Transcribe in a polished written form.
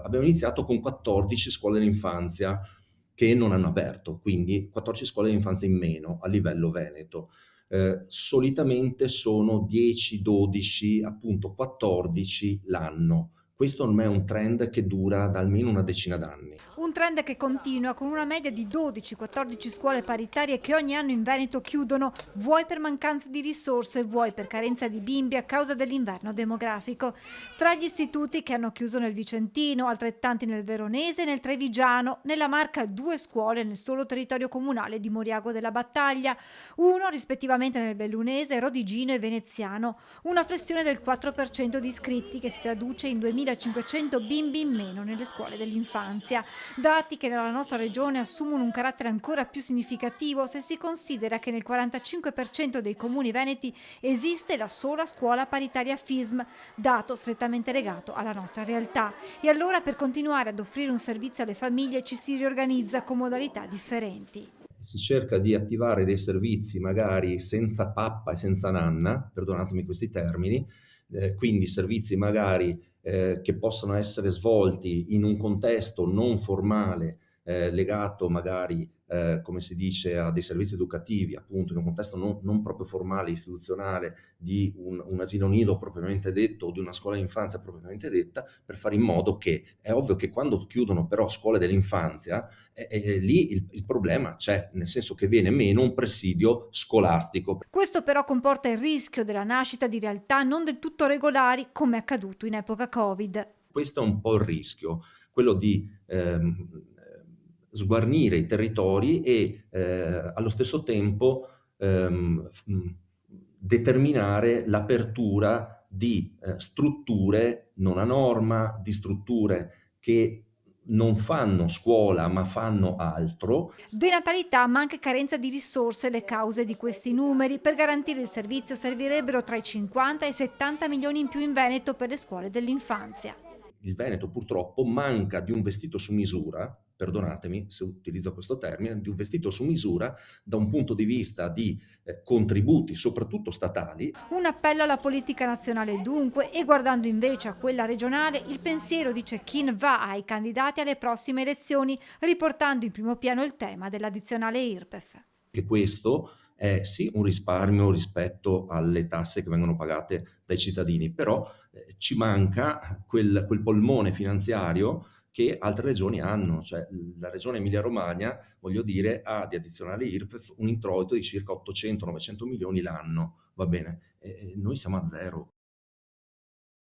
abbiamo iniziato con 14 scuole dell'infanzia che non hanno aperto, quindi 14 scuole dell'infanzia in meno a livello Veneto. Solitamente sono 10, 12, appunto 14 l'anno. Questo ormai è un trend che dura da almeno una decina d'anni. Un trend che continua con una media di 12-14 scuole paritarie che ogni anno in Veneto chiudono, vuoi per mancanza di risorse, vuoi per carenza di bimbi a causa dell'inverno demografico. Tra gli istituti che hanno chiuso nel Vicentino, altrettanti nel Veronese e nel Trevigiano, nella Marca 2 scuole nel solo territorio comunale di Moriago della Battaglia, uno rispettivamente nel Bellunese, Rodigino e Veneziano, una flessione del 4% di iscritti che si traduce in 2500 bimbi in meno nelle scuole dell'infanzia. Dati che nella nostra regione assumono un carattere ancora più significativo se si considera che nel 45% dei comuni veneti esiste la sola scuola paritaria FISM, dato strettamente legato alla nostra realtà. E allora per continuare ad offrire un servizio alle famiglie ci si riorganizza con modalità differenti. Si cerca di attivare dei servizi magari senza pappa e senza nanna, perdonatemi questi termini, quindi servizi magari che possono essere svolti in un contesto non formale, legato magari, come si dice, a dei servizi educativi, appunto in un contesto non proprio formale, istituzionale, di un asilo nido propriamente detto o di una scuola d'infanzia propriamente detta, per fare in modo che è ovvio che quando chiudono però scuole dell'infanzia, lì il problema c'è, nel senso che viene meno un presidio scolastico. Questo però comporta il rischio della nascita di realtà non del tutto regolari come è accaduto in epoca Covid. Questo è un po' il rischio, quello di sguarnire i territori e allo stesso tempo determinare l'apertura di strutture non a norma, di strutture che non fanno scuola ma fanno altro. Denatalità ma anche carenza di risorse le cause di questi numeri. Per garantire il servizio servirebbero tra i 50 e i 70 milioni in più in Veneto per le scuole dell'infanzia. Il Veneto purtroppo manca di un vestito su misura, perdonatemi se utilizzo questo termine, di un vestito su misura da un punto di vista di contributi, soprattutto statali. Un appello alla politica nazionale dunque e guardando invece a quella regionale il pensiero dice chi va ai candidati alle prossime elezioni riportando in primo piano il tema dell'addizionale IRPEF. Che questo è sì un risparmio rispetto alle tasse che vengono pagate dai cittadini, però ci manca quel polmone finanziario che altre regioni hanno, cioè la regione Emilia-Romagna, voglio dire, ha di addizionale IRPEF un introito di circa 800-900 milioni l'anno, va bene, noi siamo a zero.